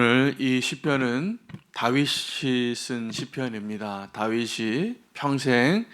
오늘 이 시편은 다윗이 쓴 시편입니다. 다윗이 평생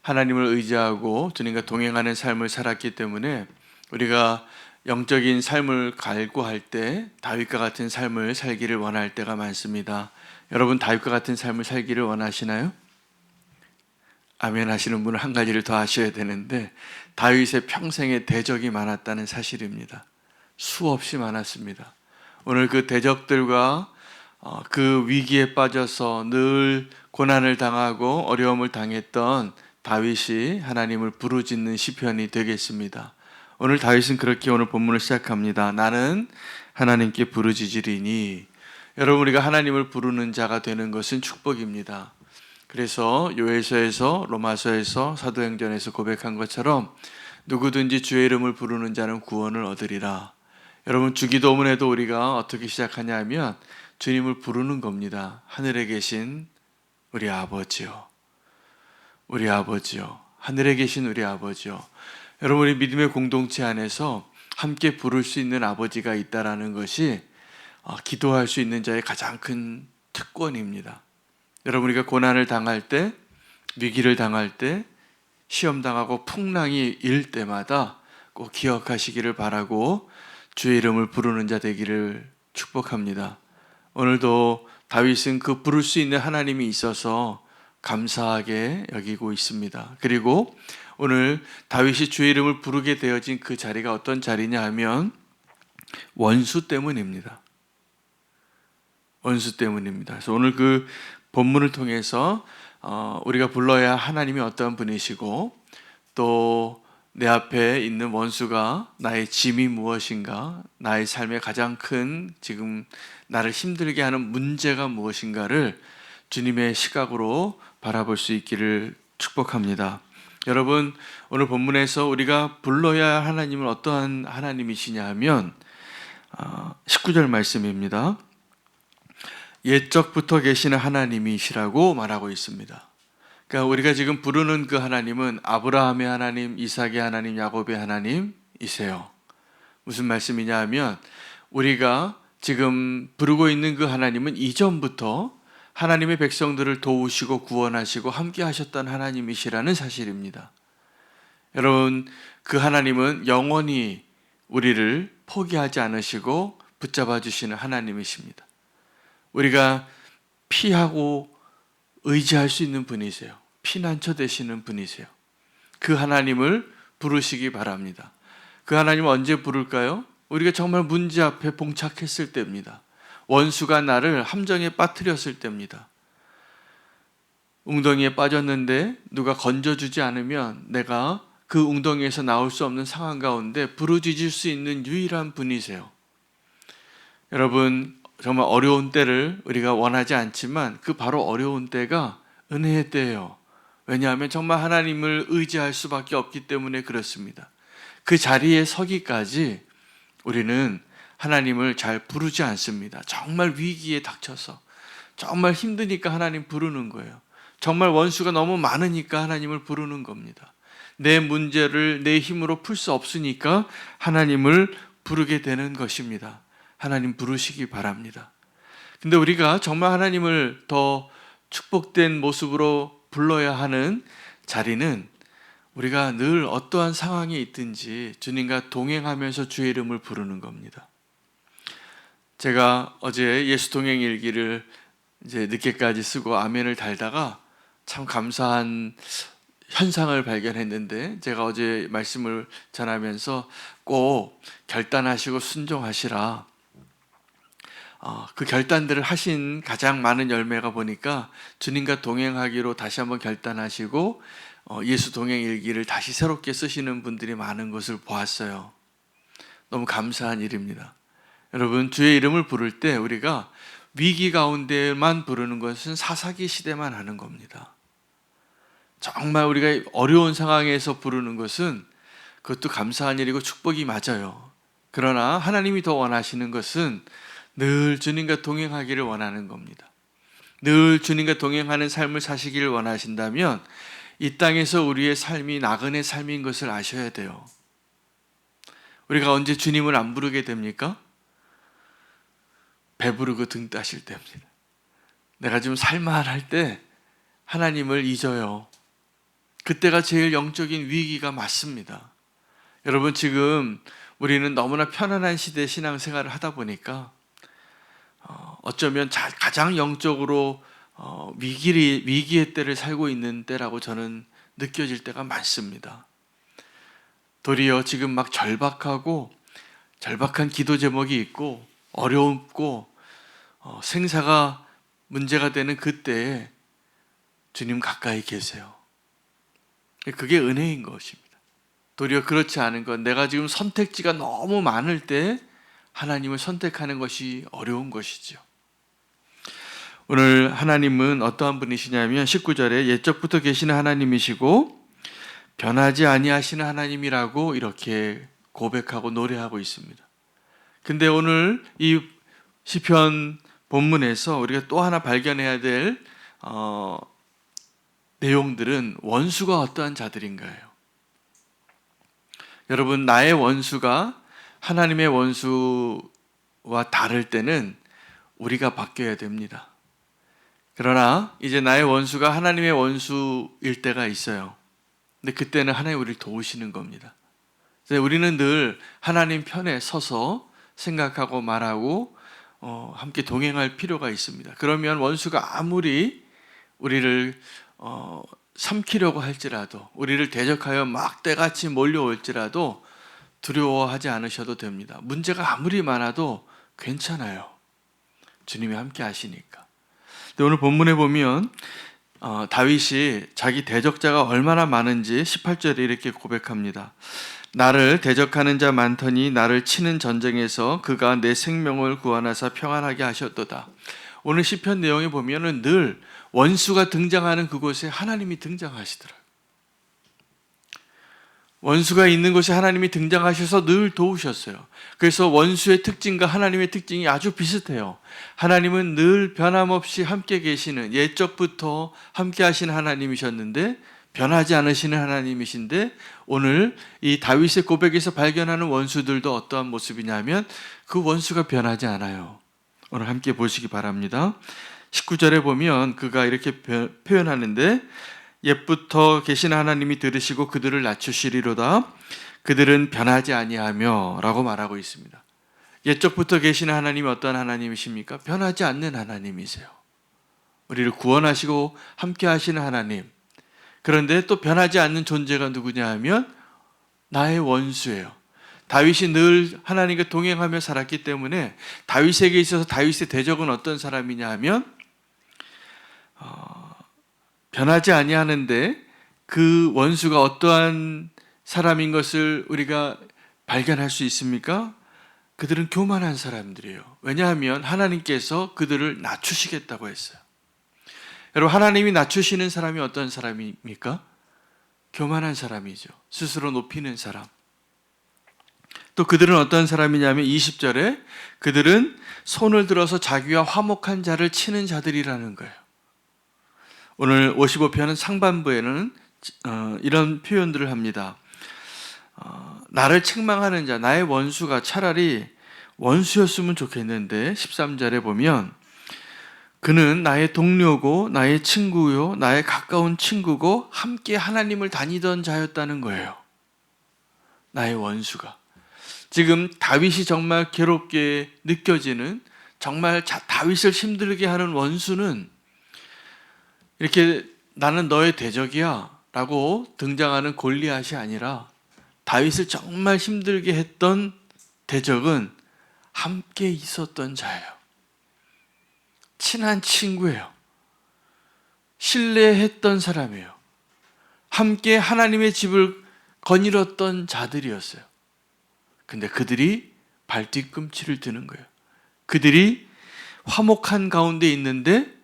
하나님을 의지하고 주님과 동행하는 삶을 살았기 때문에 우리가 영적인 삶을 갈구할 때 다윗과 같은 삶을 살기를 원할 때가 많습니다. 여러분, 다윗과 같은 삶을 살기를 원하시나요? 아멘 하시는 분은 한 가지를 더 하셔야 되는데, 다윗의 평생에 대적이 많았다는 사실입니다. 수없이 많았습니다. 오늘 그 대적들과 그 위기에 빠져서 늘 고난을 당하고 어려움을 당했던 다윗이 하나님을 부르짖는 시편이 되겠습니다. 오늘 다윗은 그렇게 오늘 본문을 시작합니다. 나는 하나님께 부르짖으리니. 여러분, 우리가 하나님을 부르는 자가 되는 것은 축복입니다. 그래서 요에서에서, 로마서에서, 사도행전에서 고백한 것처럼 누구든지 주의 이름을 부르는 자는 구원을 얻으리라. 여러분, 주기도문에도 우리가 어떻게 시작하냐 하면 주님을 부르는 겁니다. 하늘에 계신 우리 아버지요, 우리 아버지요, 하늘에 계신 우리 아버지요. 여러분, 우리 믿음의 공동체 안에서 함께 부를 수 있는 아버지가 있다라는 것이 기도할 수 있는 자의 가장 큰 특권입니다. 여러분, 우리가 고난을 당할 때, 위기를 당할 때, 시험 당하고 풍랑이 일 때마다 꼭 기억하시기를 바라고 주의 이름을 부르는 자 되기를 축복합니다. 오늘도 다윗은 그 부를 수 있는 하나님이 있어서 감사하게 여기고 있습니다. 그리고 오늘 다윗이 주의 이름을 부르게 되어진 그 자리가 어떤 자리냐 하면 원수 때문입니다. 원수 때문입니다. 그래서 오늘 그 본문을 통해서 우리가 불러야 하나님이 어떤 분이시고, 또 내 앞에 있는 원수가 나의 짐이 무엇인가, 나의 삶의 가장 큰 지금 나를 힘들게 하는 문제가 무엇인가를 주님의 시각으로 바라볼 수 있기를 축복합니다. 여러분, 오늘 본문에서 우리가 불러야 하나님은 어떠한 하나님이시냐 하면 19절 말씀입니다. 옛적부터 계시는 하나님이시라고 말하고 있습니다. 그러니까 우리가 지금 부르는 그 하나님은 아브라함의 하나님, 이삭의 하나님, 야곱의 하나님이세요. 무슨 말씀이냐 하면 우리가 지금 부르고 있는 그 하나님은 이전부터 하나님의 백성들을 도우시고 구원하시고 함께 하셨던 하나님이시라는 사실입니다. 여러분, 그 하나님은 영원히 우리를 포기하지 않으시고 붙잡아 주시는 하나님이십니다. 우리가 피하고 의지할 수 있는 분이세요. 피난처 되시는 분이세요. 그 하나님을 부르시기 바랍니다. 그 하나님을 언제 부를까요? 우리가 정말 문제 앞에 봉착했을 때입니다. 원수가 나를 함정에 빠뜨렸을 때입니다. 웅덩이에 빠졌는데 누가 건져주지 않으면 내가 그 웅덩이에서 나올 수 없는 상황 가운데 부르짖을 수 있는 유일한 분이세요. 여러분, 정말 어려운 때를 우리가 원하지 않지만 그 바로 어려운 때가 은혜의 때예요. 왜냐하면 정말 하나님을 의지할 수밖에 없기 때문에 그렇습니다. 그 자리에 서기까지 우리는 하나님을 잘 부르지 않습니다. 정말 위기에 닥쳐서, 정말 힘드니까 하나님 부르는 거예요. 정말 원수가 너무 많으니까 하나님을 부르는 겁니다. 내 문제를 내 힘으로 풀 수 없으니까 하나님을 부르게 되는 것입니다. 하나님 부르시기 바랍니다. 근데 우리가 정말 하나님을 더 축복된 모습으로 불러야 하는 자리는 우리가 늘 어떠한 상황에 있든지 주님과 동행하면서 주의 이름을 부르는 겁니다. 제가 어제 예수 동행 일기를 이제 늦게까지 쓰고 아멘을 달다가 참 감사한 현상을 발견했는데, 제가 어제 말씀을 전하면서 꼭 결단하시고 순종하시라, 그 결단들을 하신 가장 많은 열매가 보니까 주님과 동행하기로 다시 한번 결단하시고 예수 동행 일기를 다시 새롭게 쓰시는 분들이 많은 것을 보았어요. 너무 감사한 일입니다. 여러분, 주의 이름을 부를 때 우리가 위기 가운데만 부르는 것은 사사기 시대만 하는 겁니다. 정말 우리가 어려운 상황에서 부르는 것은 그것도 감사한 일이고 축복이 맞아요. 그러나 하나님이 더 원하시는 것은 늘 주님과 동행하기를 원하는 겁니다. 늘 주님과 동행하는 삶을 사시기를 원하신다면 이 땅에서 우리의 삶이 나그네 삶인 것을 아셔야 돼요. 우리가 언제 주님을 안 부르게 됩니까? 배부르고 등 따실 때입니다. 내가 좀 살만할 때 하나님을 잊어요. 그때가 제일 영적인 위기가 맞습니다. 여러분, 지금 우리는 너무나 편안한 시대 신앙생활을 하다 보니까 어쩌면 가장 영적으로 위기의 때를 살고 있는 때라고 저는 느껴질 때가 많습니다. 도리어 지금 막 절박한 기도 제목이 있고 어렵고 생사가 문제가 되는 그때에 주님 가까이 계세요. 그게 은혜인 것입니다. 도리어 그렇지 않은 것, 내가 지금 선택지가 너무 많을 때 하나님을 선택하는 것이 어려운 것이죠. 오늘 하나님은 어떠한 분이시냐면 19절에 옛적부터 계시는 하나님이시고 변하지 아니하시는 하나님이라고 이렇게 고백하고 노래하고 있습니다. 근데 오늘 이 시편 본문에서 우리가 또 하나 발견해야 될 내용들은 원수가 어떠한 자들인가요? 여러분, 나의 원수가 하나님의 원수와 다를 때는 우리가 바뀌어야 됩니다. 그러나 이제 나의 원수가 하나님의 원수일 때가 있어요. 근데 그때는 하나님 우리를 도우시는 겁니다. 우리는 늘 하나님 편에 서서 생각하고 말하고 함께 동행할 필요가 있습니다. 그러면 원수가 아무리 우리를 삼키려고 할지라도, 우리를 대적하여 막 때같이 몰려올지라도 두려워하지 않으셔도 됩니다. 문제가 아무리 많아도 괜찮아요. 주님이 함께 하시니까. 근데 오늘 본문에 보면 다윗이 자기 대적자가 얼마나 많은지 18절에 이렇게 고백합니다. 나를 대적하는 자 많더니 나를 치는 전쟁에서 그가 내 생명을 구원하사 평안하게 하셨도다. 오늘 시편 내용에 보면은 늘 원수가 등장하는 그곳에 하나님이 등장하시더라고요. 원수가 있는 곳에 하나님이 등장하셔서 늘 도우셨어요. 그래서 원수의 특징과 하나님의 특징이 아주 비슷해요. 하나님은 늘 변함없이 함께 계시는, 옛적부터 함께 하시는 하나님이셨는데 변하지 않으시는 하나님이신데, 오늘 이 다윗의 고백에서 발견하는 원수들도 어떠한 모습이냐면 그 원수가 변하지 않아요. 오늘 함께 보시기 바랍니다. 19절에 보면 그가 이렇게 표현하는데, 옛부터 계신 하나님이 들으시고 그들을 낮추시리로다. 그들은 변하지 아니하며 라고 말하고 있습니다. 옛적부터 계시는 하나님이 어떤 하나님이십니까? 변하지 않는 하나님이세요. 우리를 구원하시고 함께 하시는 하나님. 그런데 또 변하지 않는 존재가 누구냐 하면 나의 원수예요. 다윗이 늘 하나님과 동행하며 살았기 때문에 다윗에게 있어서 다윗의 대적은 어떤 사람이냐 하면 변하지 아니하는데, 그 원수가 어떠한 사람인 것을 우리가 발견할 수 있습니까? 그들은 교만한 사람들이에요. 왜냐하면 하나님께서 그들을 낮추시겠다고 했어요. 여러분, 하나님이 낮추시는 사람이 어떤 사람입니까? 교만한 사람이죠. 스스로 높이는 사람. 또 그들은 어떤 사람이냐면 20절에 그들은 손을 들어서 자기와 화목한 자를 치는 자들이라는 거예요. 오늘 55편은 상반부에는 이런 표현들을 합니다. 나를 책망하는 자, 나의 원수가 차라리 원수였으면 좋겠는데 13절에 보면 그는 나의 동료고 나의 친구요 나의 가까운 친구고 함께 하나님을 다니던 자였다는 거예요. 나의 원수가. 지금 다윗이 정말 괴롭게 느껴지는, 정말 다윗을 힘들게 하는 원수는 이렇게 나는 너의 대적이야 라고 등장하는 골리앗이 아니라 다윗을 정말 힘들게 했던 대적은 함께 있었던 자예요. 친한 친구예요. 신뢰했던 사람이에요. 함께 하나님의 집을 거닐었던 자들이었어요. 근데 그들이 발뒤꿈치를 드는 거예요. 그들이 화목한 가운데 있는데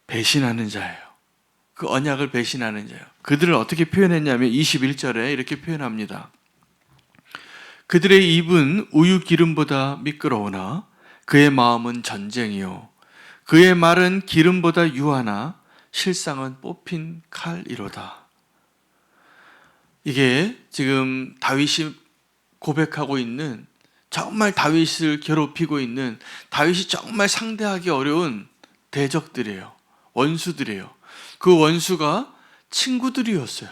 배신하는 자예요. 그 언약을 배신하는 자예요. 그들을 어떻게 표현했냐면 21절에 이렇게 표현합니다. 그들의 입은 우유 기름보다 미끄러우나 그의 마음은 전쟁이요 그의 말은 기름보다 유하나 실상은 뽑힌 칼이로다. 이게 지금 다윗이 고백하고 있는 정말 다윗을 괴롭히고 있는, 다윗이 정말 상대하기 어려운 대적들이에요. 원수들이에요. 그 원수가 친구들이었어요.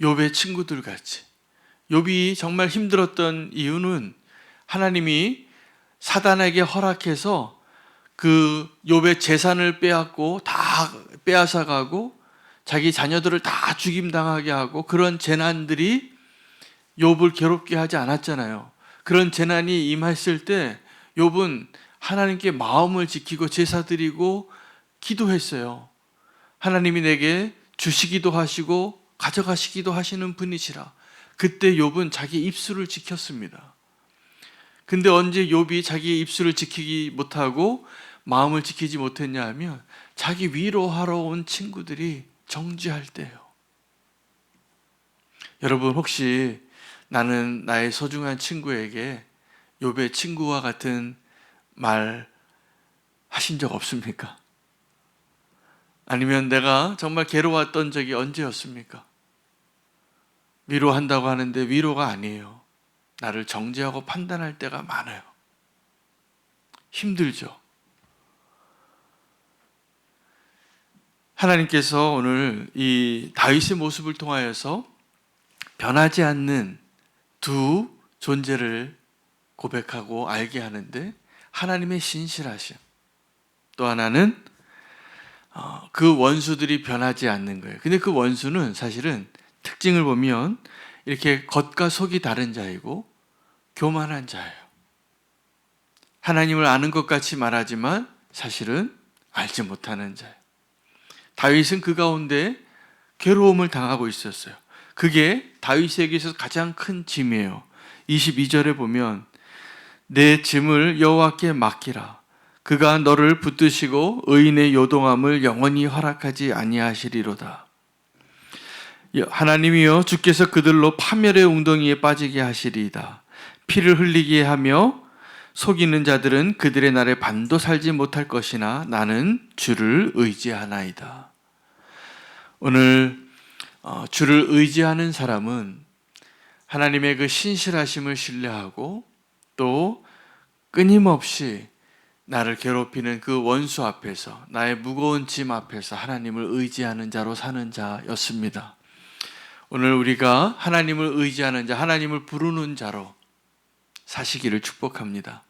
욥의 친구들 같이. 욥이 정말 힘들었던 이유는 하나님이 사단에게 허락해서 그 욥의 재산을 빼앗고 다 빼앗아가고 자기 자녀들을 다 죽임당하게 하고 그런 재난들이 욥을 괴롭게 하지 않았잖아요. 그런 재난이 임했을 때 욥은 하나님께 마음을 지키고 제사 드리고 기도했어요. 하나님이 내게 주시기도 하시고 가져가시기도 하시는 분이시라. 그때 욥은 자기 입술을 지켰습니다. 근데 언제 욥이 자기 입술을 지키지 못하고 마음을 지키지 못했냐 하면 자기 위로하러 온 친구들이 정죄할 때예요. 여러분, 혹시 나는 나의 소중한 친구에게 욥의 친구와 같은 말 하신 적 없습니까? 아니면 내가 정말 괴로웠던 적이 언제였습니까? 위로한다고 하는데 위로가 아니에요. 나를 정죄하고 판단할 때가 많아요. 힘들죠. 하나님께서 오늘 이 다윗의 모습을 통하여서 변하지 않는 두 존재를 고백하고 알게 하는데, 하나님의 신실하심, 또 하나는 그 원수들이 변하지 않는 거예요. 근데 그 원수는 사실은 특징을 보면 이렇게 겉과 속이 다른 자이고 교만한 자예요. 하나님을 아는 것 같이 말하지만 사실은 알지 못하는 자예요. 다윗은 그 가운데 괴로움을 당하고 있었어요. 그게 다윗에게 있어서 가장 큰 짐이에요. 22절에 보면 내 짐을 여호와께 맡기라. 그가 너를 붙드시고 의인의 요동함을 영원히 허락하지 아니하시리로다. 하나님이여, 주께서 그들로 파멸의 웅덩이에 빠지게 하시리이다. 피를 흘리게 하며 속이는 자들은 그들의 날에 반도 살지 못할 것이나 나는 주를 의지하나이다. 오늘 주를 의지하는 사람은 하나님의 그 신실하심을 신뢰하고 또 끊임없이 나를 괴롭히는 그 원수 앞에서, 나의 무거운 짐 앞에서 하나님을 의지하는 자로 사는 자였습니다. 오늘 우리가 하나님을 의지하는 자, 하나님을 부르는 자로 사시기를 축복합니다.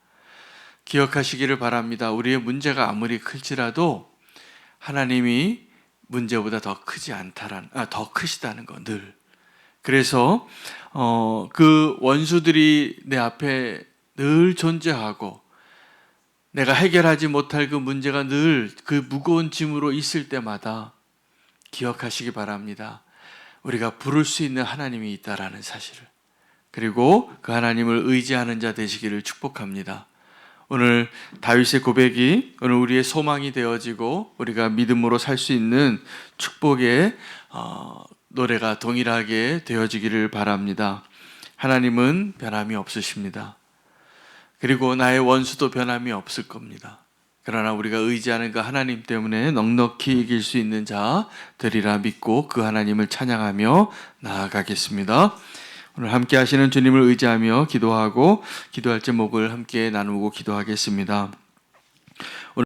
기억하시기를 바랍니다. 우리의 문제가 아무리 클지라도 하나님이 문제보다 더 크시다는 거, 늘. 그래서 그 원수들이 내 앞에 늘 존재하고 내가 해결하지 못할 그 문제가 늘 그 무거운 짐으로 있을 때마다 기억하시기 바랍니다. 우리가 부를 수 있는 하나님이 있다라는 사실을, 그리고 그 하나님을 의지하는 자 되시기를 축복합니다. 오늘 다윗의 고백이 오늘 우리의 소망이 되어지고 우리가 믿음으로 살 수 있는 축복의 노래가 동일하게 되어지기를 바랍니다. 하나님은 변함이 없으십니다. 그리고 나의 원수도 변함이 없을 겁니다. 그러나 우리가 의지하는 그 하나님 때문에 넉넉히 이길 수 있는 자 되리라 믿고 그 하나님을 찬양하며 나아가겠습니다. 오늘 함께 하시는 주님을 의지하며 기도하고 기도할 제목을 함께 나누고 기도하겠습니다.